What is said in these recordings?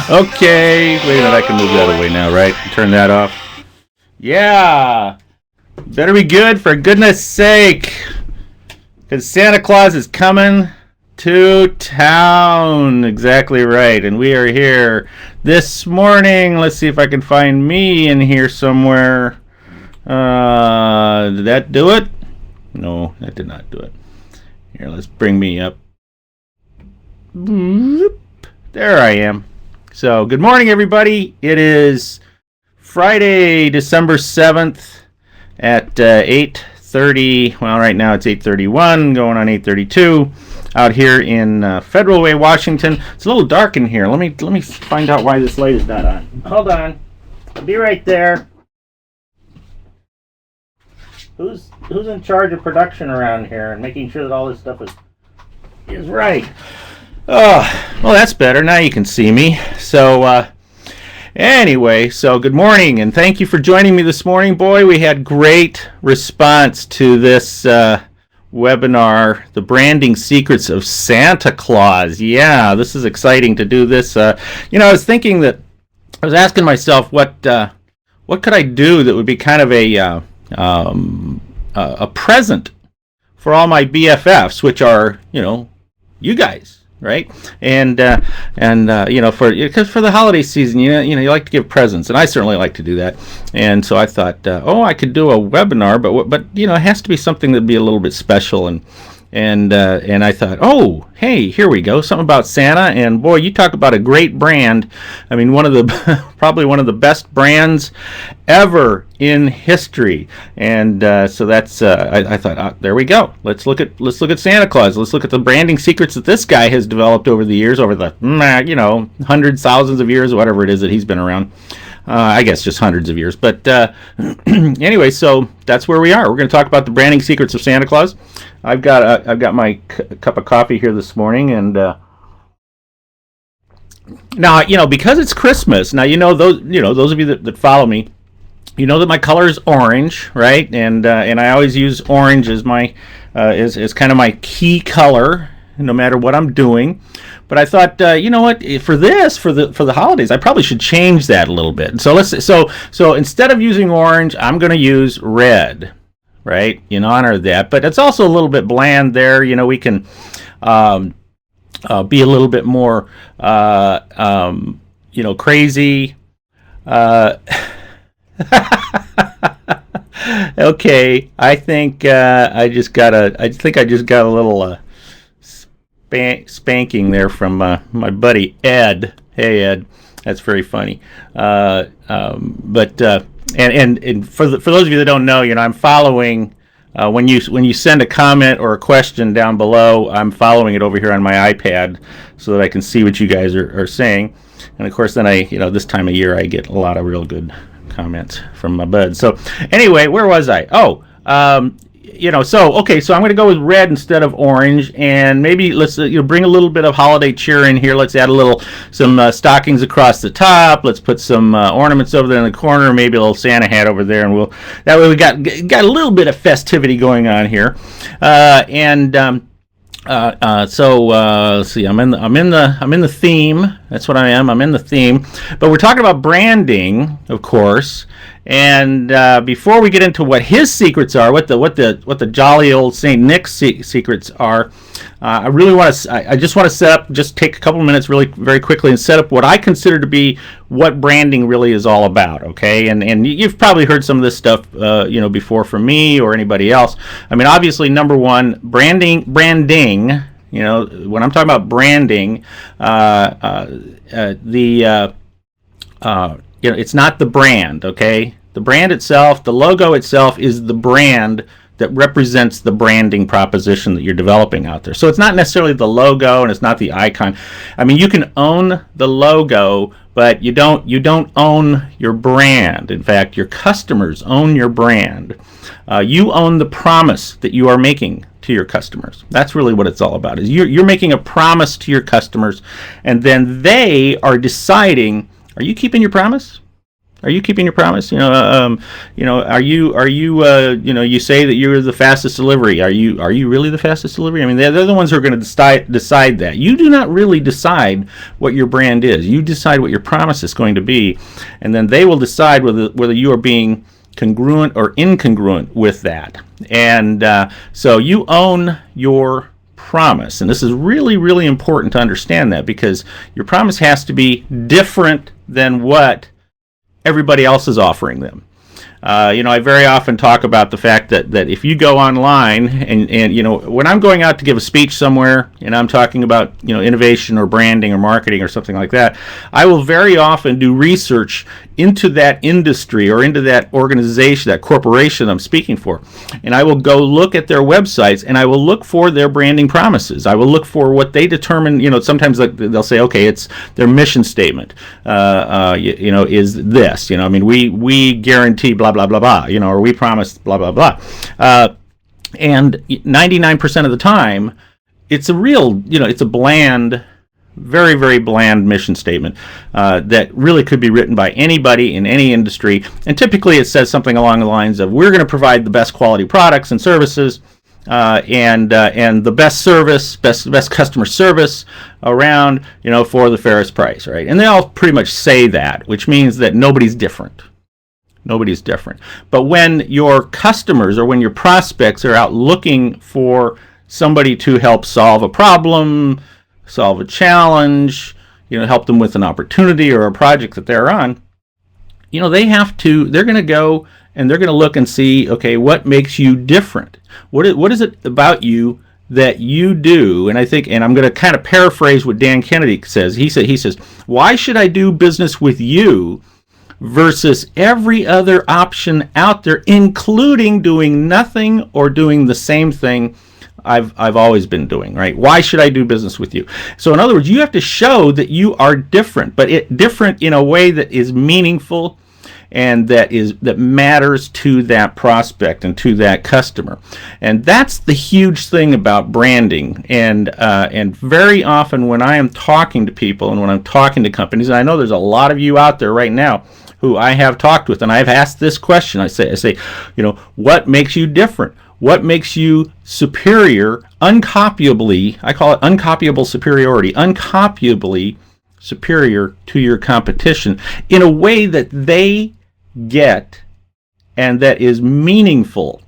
Okay, wait a minute, I can move that away now, right? Turn that off. Yeah, better be good for goodness sake, because Santa Claus is coming to town. Exactly right, and we are here this morning. Let's see if I can find me in here somewhere. Did that do it? No, that did not do it. Here, let's bring me up. There I am. So, good morning, everybody. It is Friday, December 7th at 8:30. Well, right now it's 8:31, going on 8:32. Out here in Federal Way, Washington. It's a little dark in here. Let me find out why this light is not on. Hold on. I'll be right there. Who's in charge of production around here and making sure that all this stuff is right? Oh, well, that's better. Now you can see me. So, anyway, so good morning, and thank you for joining me this morning. Boy, we had great response to this webinar, The Branding Secrets of Santa Claus. Yeah, this is exciting to do this. I was thinking that, I was asking myself, what could I do that would be kind of a present for all my BFFs, which are, you guys. Right, and because for the holiday season, you like to give presents, and I certainly like to do that. And so I thought, I could do a webinar, but it has to be something that'd be a little bit special. And I thought, hey, here we go, something about Santa. And boy, you talk about a great brand. I mean, one of the probably one of the best brands ever in history. And so that's I thought, there we go. Let's look at Santa Claus. Let's look at the branding secrets that this guy has developed over the years, over the hundreds, thousands of years, whatever it is that he's been around. I guess just hundreds of years. But anyway, so that's where we are. We're going to talk about the branding secrets of Santa Claus. I've got my cup of coffee here this morning, and now because it's Christmas. Now those of you that follow me, that my color is orange, right? And I always use orange as my is kind of my key color, no matter what I'm doing. But I thought, what, for the holidays, I probably should change that a little bit. So so instead of using orange, I'm going to use red, right? In honor of that. But it's also a little bit bland there. We can be a little bit more, crazy. Okay, I think I think I just got a little spanking there from my buddy Ed. Hey Ed, that's very funny. But for those of you that don't know, I'm following when you send a comment or a question down below, I'm following it over here on my iPad so that I can see what you guys are saying. And of course, then this time of year I get a lot of real good comments from my buds. So anyway, where was I? So I'm going to go with red instead of orange, and maybe let's bring a little bit of holiday cheer in here. Let's add some stockings across the top. Let's put some ornaments over there in the corner, maybe a little Santa hat over there, and that way we got a little bit of festivity going on here. So let's see. I'm in the theme. That's what I am. I'm in the theme. But we're talking about branding, of course. And before we get into what his secrets are, what the jolly old Saint Nick's secrets are, I just want to set up. Just take a couple of minutes, really, very quickly, and set up what I consider to be what branding really is all about. Okay, and you've probably heard some of this stuff, before from me or anybody else. I mean, obviously, number one, branding. When I'm talking about branding, it's not the brand, okay? The brand itself, the logo itself is the brand that represents the branding proposition that you're developing out there. So it's not necessarily the logo and it's not the icon. I mean, you can own the logo, but you don't own your brand. In fact, your customers own your brand. You own the promise that you are making to your customers. That's really what it's all about. Is you're making a promise to your customers, and then they are deciding, are you keeping your promise? Are you keeping your promise? You say that you're the fastest delivery. Are you really the fastest delivery? I mean, they're the ones who are going to decide that. You do not really decide what your brand is. You decide what your promise is going to be, and then they will decide whether you are being congruent or incongruent with that. And so you own your promise, and this is really, really important to understand that, because your promise has to be different than what everybody else is offering them. I very often talk about the fact that if you go online and when I'm going out to give a speech somewhere and I'm talking about innovation or branding or marketing or something like that, I will very often do research into that industry or into that organization, that corporation I'm speaking for, and I will go look at their websites and I will look for their branding promises. I will look for what they determine. Sometimes they'll say, okay, it's their mission statement. Is this? We guarantee blah blah blah blah. Or we promise blah blah blah. And 99% of the time, it's a bland, very, very bland mission statement that really could be written by anybody in any industry. And typically it says something along the lines of, we're going to provide the best quality products and services and the best service, best customer service around, for the fairest price, right? And they all pretty much say that, which means that nobody's different. Nobody's different. But when your customers or when your prospects are out looking for somebody to help solve a problem, solve a challenge, help them with an opportunity or a project that they're on, they're going to go and they're going to look and see, okay, what makes you different? What is it about you that you do? And I'm going to kind of paraphrase what Dan Kennedy says. He says, why should I do business with you versus every other option out there, including doing nothing or doing the same thing I've always been doing, right? Why should I do business with you? So in other words, you have to show that you are different, but different in a way that is meaningful and that matters to that prospect and to that customer. And that's the huge thing about branding. And very often when I am talking to people and when I'm talking to companies, and I know there's a lot of you out there right now who I have talked with, and I've asked this question. I say, what makes you different? What makes you superior, uncopyably, I call it uncopyable superiority, uncopyably superior to your competition in a way that they get and that is meaningful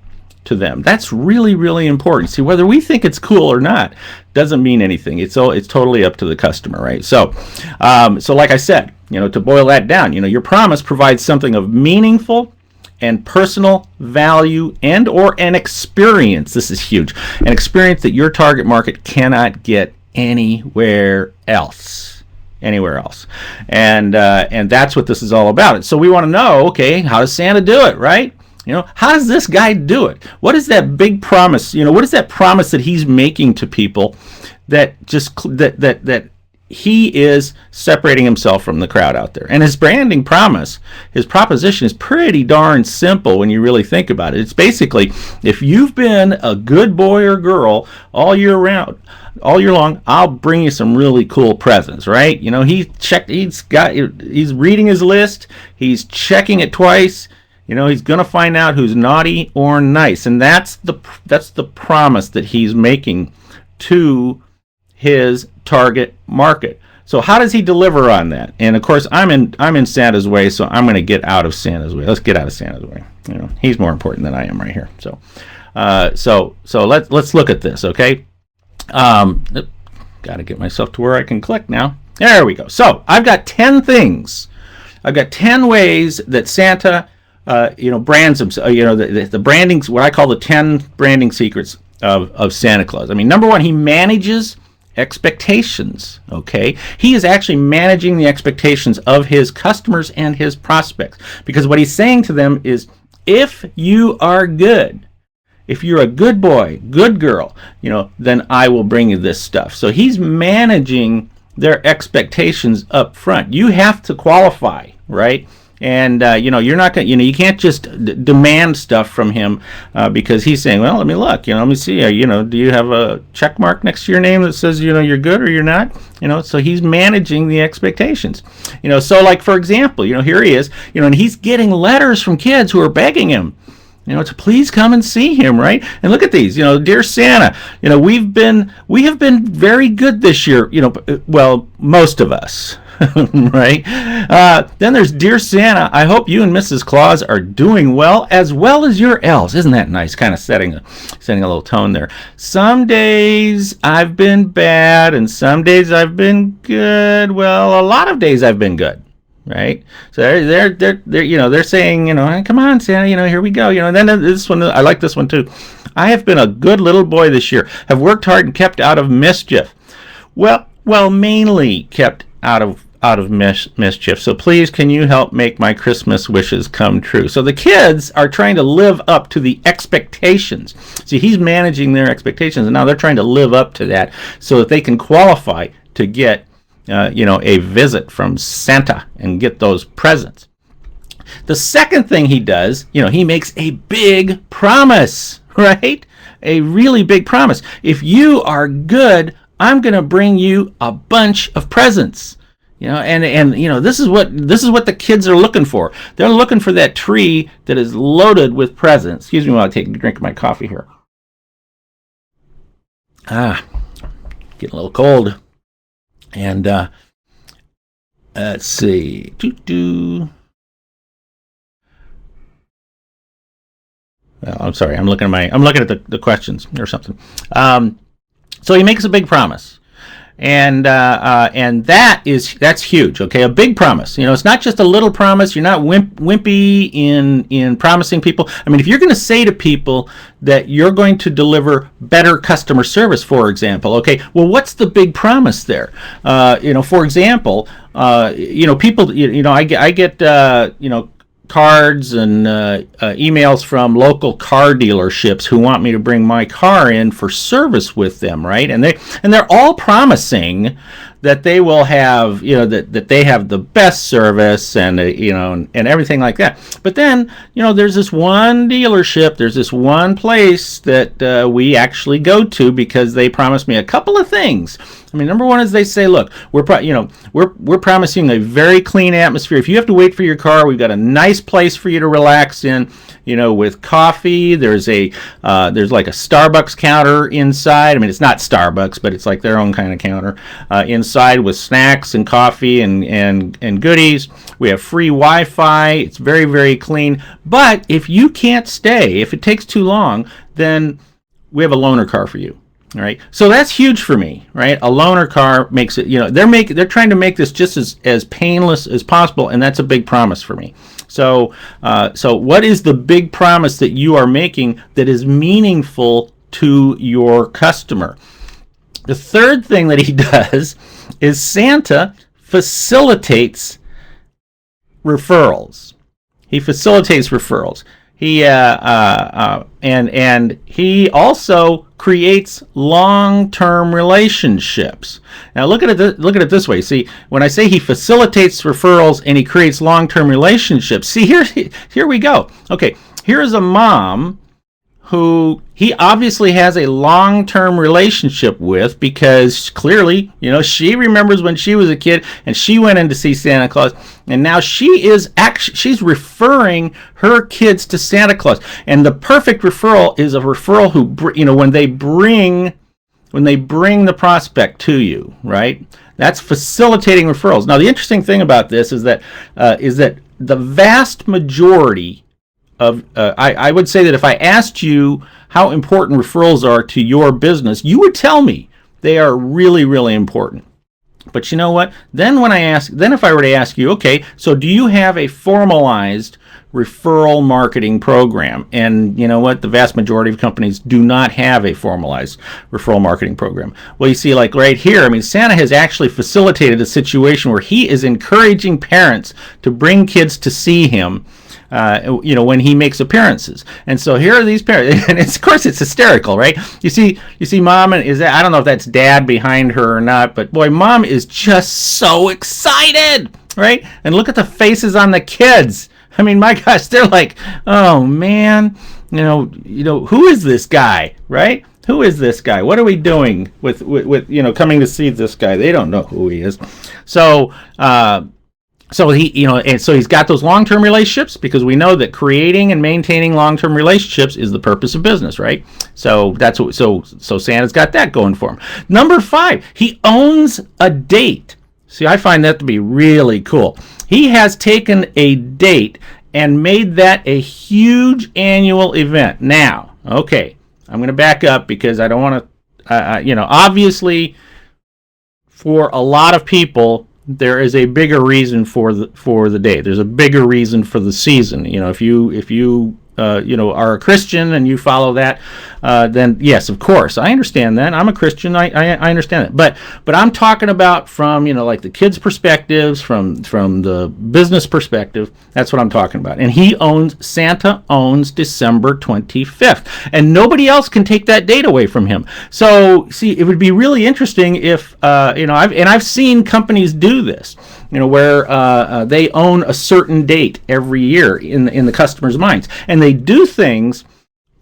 to them. That's really, really important. See, whether we think it's cool or not doesn't mean anything. It's totally up to the customer, right? So like I said, to boil that down, your promise provides something of meaningful and personal value and or an experience. This is huge. An experience that your target market cannot get anywhere else. And that's what this is all about. And so we want to know, okay, how does Santa do it, right? How does this guy do it? What is that big promise? What is that promise that he's making to people that he is separating himself from the crowd out there? And his branding promise, his proposition is pretty darn simple when you really think about it. It's basically, if you've been a good boy or girl all year long, I'll bring you some really cool presents, right? He's reading his list, he's checking it twice. He's going to find out who's naughty or nice. And that's the promise that he's making to his target market. So how does he deliver on that? And of course, I'm in Santa's way, so I'm going to get out of Santa's way. Let's get out of Santa's way. He's more important than I am right here. So let's look at this, okay? Got to get myself to where I can click now. There we go. So I've got 10 things. I've got 10 ways that Santa brands himself. The branding, what I call the 10 branding secrets of Santa Claus. Number one, he manages expectations. Okay, he is actually managing the expectations of his customers and his prospects, because what he's saying to them is, if you are good, if you're a good boy, good girl, then I will bring you this stuff. So he's managing their expectations up front. You have to qualify, right? And you're not going. You can't just demand stuff from him because he's saying, "Well, let me look. Let me see. Do you have a check mark next to your name that says you're good or you're not?" So he's managing the expectations. So like for example, here he is. And he's getting letters from kids who are begging him, to please come and see him, right? And look at these, dear Santa, we have been very good this year, well, most of us, right? Then there's dear Santa, I hope you and Mrs. Claus are doing well as your elves. Isn't that nice? Kind of setting a little tone there. Some days I've been bad and some days I've been good. Well, a lot of days I've been good. Right, so they're saying, come on, Santa, here we go, and then this one, I like this one too. I have been a good little boy this year, have worked hard and kept out of mischief. Well, mainly kept out of mischief. So please, can you help make my Christmas wishes come true? So the kids are trying to live up to the expectations. See, he's managing their expectations, and now they're trying to live up to that so that they can qualify to get a visit from Santa and get those presents. The second thing he does, he makes a big promise, right? A really big promise. If you are good, I'm going to bring you a bunch of presents. And this is what the kids are looking for. They're looking for that tree that is loaded with presents. Excuse me while I take a drink of my coffee here. Getting a little cold. And let's see. Well, I'm sorry. I'm looking at the questions or something. So he makes a big promise. And that's huge. Okay, a big promise. It's not just a little promise. You're not wimpy in promising people. I mean, if you're going to say to people that you're going to deliver better customer service, for example, okay, well, what's the big promise there? For example, people, I get cards and emails from local car dealerships who want me to bring my car in for service with them, right? And they're all promising that they will have, that they have the best service and and everything like that. But then, there's this one dealership, there's this one place that we actually go to because they promised me a couple of things. I mean, number one is they say, look, we're promising a very clean atmosphere. If you have to wait for your car, we've got a nice place for you to relax in, with coffee. There's like a Starbucks counter inside. I mean, it's not Starbucks, but it's like their own kind of counter inside with snacks and coffee and goodies. We have free Wi-Fi. It's very, very clean. But if you can't stay, if it takes too long, then we have a loaner car for you. All right, so that's huge for me, right? A loaner car makes it, they're trying to make this just as painless as possible, and that's a big promise for me. So what is the big promise that you are making that is meaningful to your customer? The third thing that he does is Santa facilitates referrals. He facilitates referrals. He and he also creates long-term relationships. Now look at it this way. See, when I say he facilitates referrals and he creates long-term relationships, see here we go. Okay, here's a mom who he obviously has a long-term relationship with because clearly, she remembers when she was a kid and she went in to see Santa Claus, and now she's referring her kids to Santa Claus. And the perfect referral is a referral who, when they bring the prospect to you, right? That's facilitating referrals. Now, the interesting thing about this is that the vast majority of I would say that if I asked you how important referrals are to your business, you would tell me they are really, really important. But you know what? Then if I were to ask you, okay, so do you have a formalized referral marketing program? And you know what? The vast majority of companies do not have a formalized referral marketing program. Well, you see, like right here, I mean, Santa has actually facilitated a situation where he is encouraging parents to bring kids to see him when he makes appearances. And so here are these parents, and of course it's hysterical, right? You see mom, and I don't know if that's dad behind her or not, but boy, mom is just so excited. right? And look at the faces on the kids. I mean, my gosh, they're like, oh man, who is this guy, right? Who is this guy? What are we doing with coming to see this guy? They don't know who he is. So he's got those long-term relationships, because we know that creating and maintaining long-term relationships is the purpose of business, right? So that's what. So Santa's got that going for him. Number 5, he owns a date. See, I find that to be really cool. He has taken a date and made that a huge annual event. Now, okay, I'm going to back up because I don't want to, obviously, for a lot of people, there is a bigger reason for the day. There's a bigger reason for the season. If you are a Christian and you follow that, then yes, of course, I understand that. I'm a Christian. I understand that. But I'm talking about from like the kids' perspectives, from the business perspective. That's what I'm talking about. And Santa owns December 25th, and nobody else can take that date away from him. So see, it would be really interesting if I've seen companies do this. Where they own a certain date every year in the customer's minds, and they do things.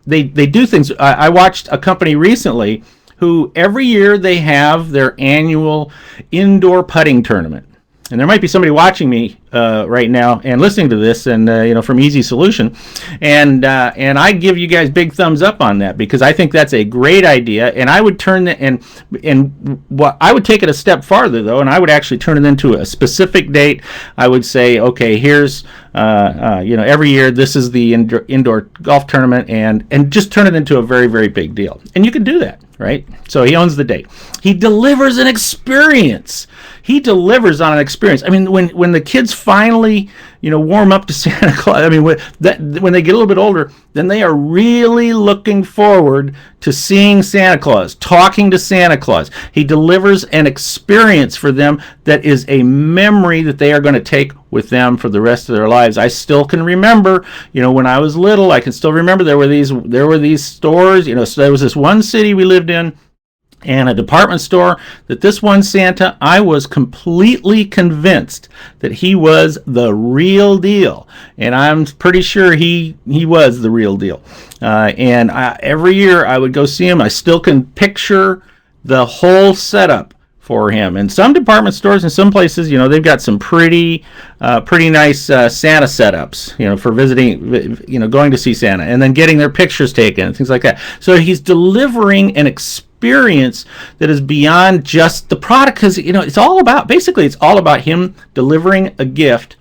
They do things. I watched a company recently who every year they have their annual indoor putting tournament. And there might be somebody watching me right now and listening to this, and from Easy Solution, and I give you guys big thumbs up on that, because I think that's a great idea. And I would turn that I would take it a step farther though, and I would actually turn it into a specific date. I would say, okay, here's every year this is the indoor golf tournament, and just turn it into a very, very big deal. And you can do that, right? So he owns the date. He delivers an experience. He delivers on an experience. I mean, when the kids finally, warm up to Santa Claus, I mean, when they get a little bit older, then they are really looking forward to seeing Santa Claus, talking to Santa Claus. He delivers an experience for them that is a memory that they are going to take with them for the rest of their lives. I still can remember, when I was little, I can still remember there were these stores, so there was this one city we lived in, and a department store, that this one Santa, I was completely convinced that he was the real deal. And I'm pretty sure he was the real deal. Every year I would go see him. I still can picture the whole setup for him. And some department stores in some places, they've got some pretty nice Santa setups, for visiting, going to see Santa and then getting their pictures taken and things like that. So he's delivering an experience that is beyond just the product, because it's all about him delivering a gift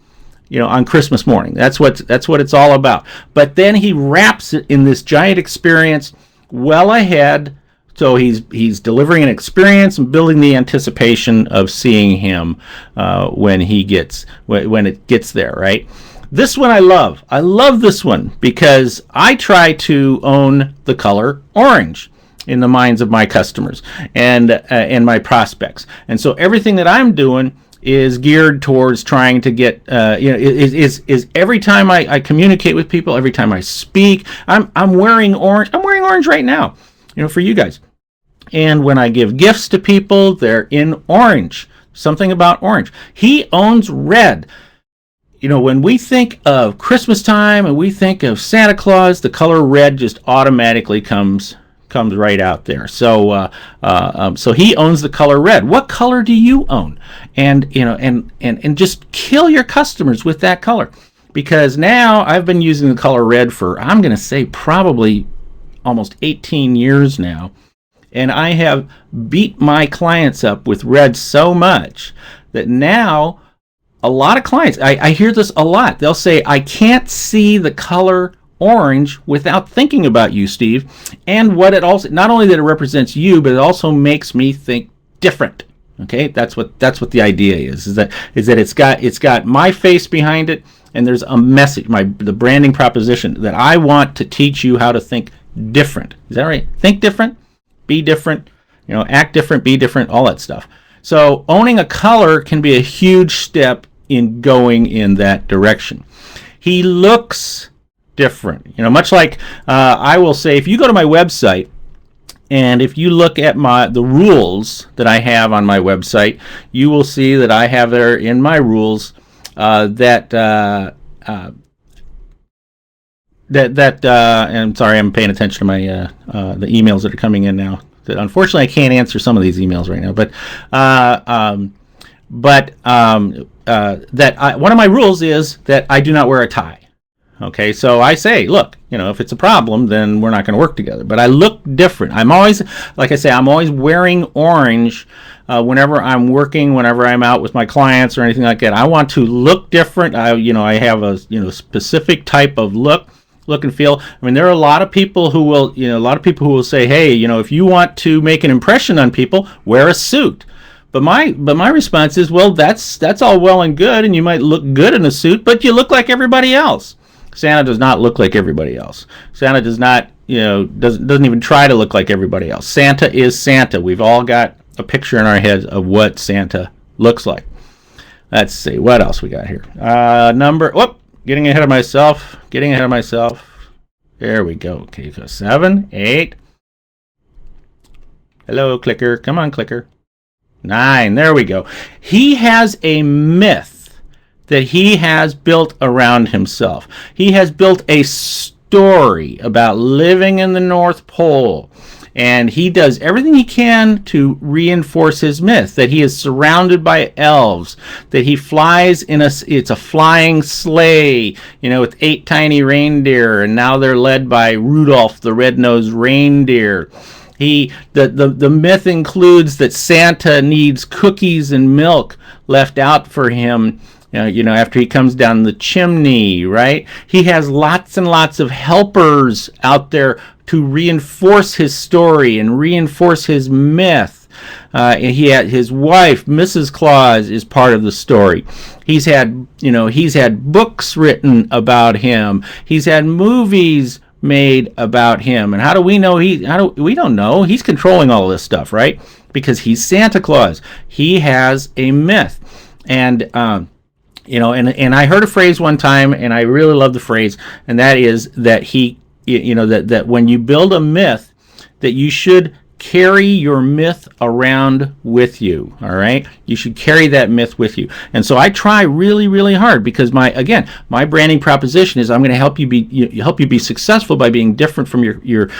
on Christmas morning. That's what it's all about. But then he wraps it in this giant experience well ahead. So he's delivering an experience and building the anticipation of seeing him when it gets there, right? This one I love. I love this one because I try to own the color orange in the minds of my customers and my prospects. And so everything that I'm doing is geared towards trying to get, is every time I communicate with people, every time I speak, I'm wearing orange. I'm wearing orange right now, for you guys. And when I give gifts to people, they're in orange. Something about orange. He owns red. When we think of Christmas time and we think of Santa Claus, the color red just automatically comes right out there. So so he owns the color red. What color do you own? And and just kill your customers with that color, because now I've been using the color red for, I'm going to say, probably almost 18 years now, and I have beat my clients up with red so much that now a lot of clients, I hear this a lot. They'll say, I can't see the color orange without thinking about you, Steve, and what it also, not only that it represents you, but it also makes me think different. Okay, that's what the idea is that it's got my face behind it, and there's a message, the branding proposition that I want to teach you how to think different. Is that right? Think different, be different, act different, be different, all that stuff. So owning a color can be a huge step in going in that direction. He looks different, much like I will say, if you go to my website And if you look at the rules that I have on my website, you will see that I have there in my rules and I'm sorry, I'm paying attention to my the emails that are coming in now. That unfortunately I can't answer some of these emails right now, one of my rules is that I do not wear a tie. Okay, so I say, look, if it's a problem, then we're not going to work together. But I look different. I'm always, like I say, I'm always wearing orange whenever I'm working, whenever I'm out with my clients or anything like that. I want to look different. I have a specific type of look and feel. I mean, there are a lot of people who will say, hey, if you want to make an impression on people, wear a suit. But my response is, well, that's all well and good, and you might look good in a suit, but you look like everybody else. Santa does not look like everybody else. Santa does not, doesn't even try to look like everybody else. Santa is Santa. We've all got a picture in our heads of what Santa looks like. Let's see, what else we got here? Getting ahead of myself. There we go. Okay, so 7, 8. Hello, clicker. Come on, clicker. 9, there we go. He has a myth that he has built around himself. He has built a story about living in the North Pole, and he does everything he can to reinforce his myth, that he is surrounded by elves, that he flies it's a flying sleigh, with 8 tiny reindeer, and now they're led by Rudolph the red-nosed reindeer. The myth includes that Santa needs cookies and milk left out for him, after he comes down the chimney, right? He has lots and lots of helpers out there to reinforce his story and reinforce his myth. He had his wife, Mrs. Claus, is part of the story. He's had books written about him. He's had movies made about him. And how do we know we don't know. He's controlling all this stuff, right? Because he's Santa Claus. He has a myth. And and I heard a phrase one time, and I really love the phrase, and that is that that when you build a myth, that you should carry your myth around with you. All right, you should carry that myth with you. And so I try really, really hard, because my branding proposition is I'm going to help you be successful by being different from your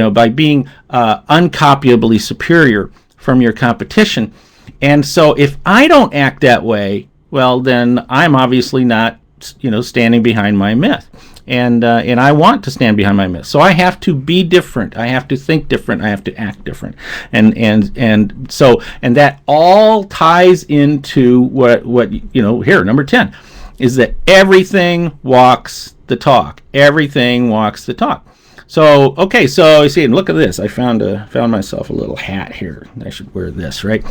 by being uncopyably superior from your competition. And so if I don't act that way, well, then I'm obviously not, standing behind my myth, and I want to stand behind my myth. So I have to be different. I have to think different. I have to act different, and that all ties into what here, number 10, is that everything walks the talk. Everything walks the talk. So, okay, so you see, and look at this. I found myself a little hat here. I should wear this, right?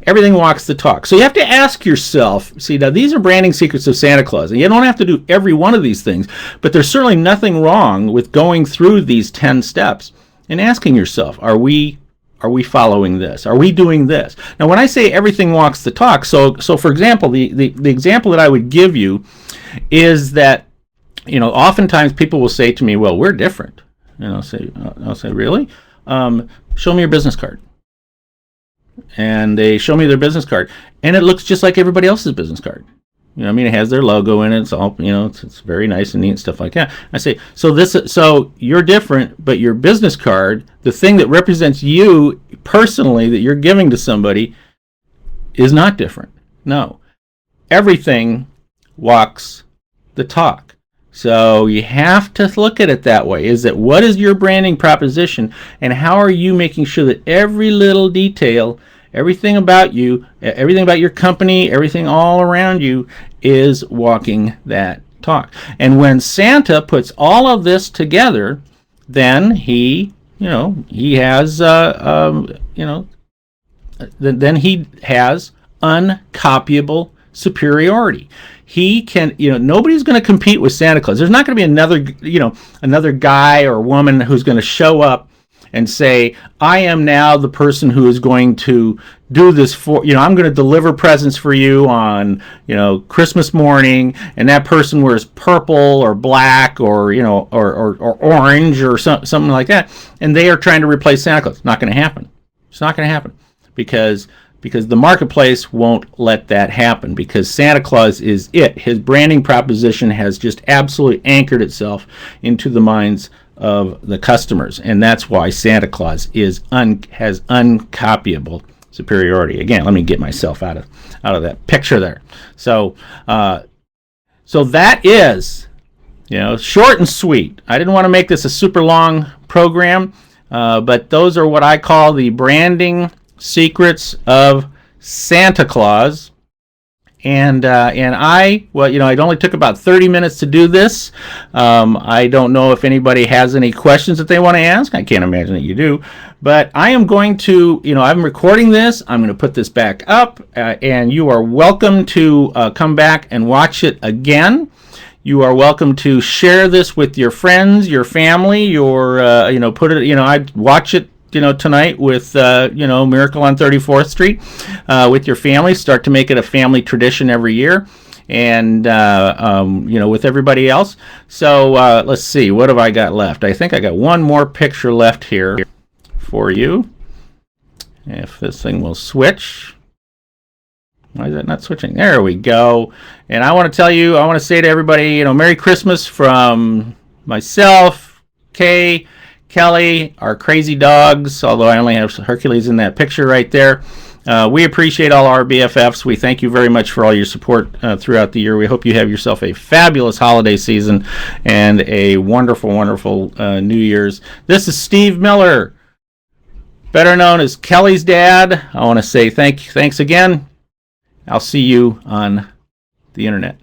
Everything walks the talk. So you have to ask yourself, see, now these are branding secrets of Santa Claus. And you don't have to do every one of these things, but there's certainly nothing wrong with going through these 10 steps and asking yourself, are we following this? Are we doing this? Now, when I say everything walks the talk, so for example, the example that I would give you is that, oftentimes people will say to me, well, we're different. And I'll say, really? Show me your business card. And they show me their business card, and it looks just like everybody else's business card. It has their logo in it. It's all, it's very nice and neat and stuff like that. I say, so you're different, but your business card, the thing that represents you personally that you're giving to somebody, is not different. No. Everything walks the talk. So you have to look at it that way. What is your branding proposition, and how are you making sure that every little detail, everything about you, everything about your company, everything all around you is walking that talk? And when Santa puts all of this together, then he has uncopyable superiority. He can, nobody's going to compete with Santa Claus. There's not going to be another guy or woman who's going to show up and say, I am now the person who is going to do this for, I'm going to deliver presents for you on, Christmas morning, and that person wears purple or black or, or orange or something like that, and they are trying to replace Santa Claus. Not going to happen. It's not going to happen because the marketplace won't let that happen, because Santa Claus is it. His branding proposition has just absolutely anchored itself into the minds of the customers, and that's why Santa Claus has uncopyable superiority. Again, let me get myself out of that picture there. So that is, short and sweet. I didn't want to make this a super long program, but those are what I call the branding secrets of Santa Claus. And it only took about 30 minutes to do this. I don't know if anybody has any questions that they want to ask. I can't imagine that you do. But I am going to, I'm recording this. I'm going to put this back up, and you are welcome to come back and watch it again. You are welcome to share this with your friends, your family, put it, I'd watch it, tonight with, Miracle on 34th Street with your family. Start to make it a family tradition every year, and, with everybody else. So let's see, what have I got left? I think I got one more picture left here for you. If this thing will switch. Why is that not switching? There we go. And I want to say to everybody, Merry Christmas from myself, Kay, Kelly, our crazy dogs, although I only have Hercules in that picture right there. We appreciate all our BFFs. We thank you very much for all your support throughout the year. We hope you have yourself a fabulous holiday season and a wonderful, wonderful New Year's. This is Steve Miller, better known as Kelly's dad. I want to say thanks again. I'll see you on the internet.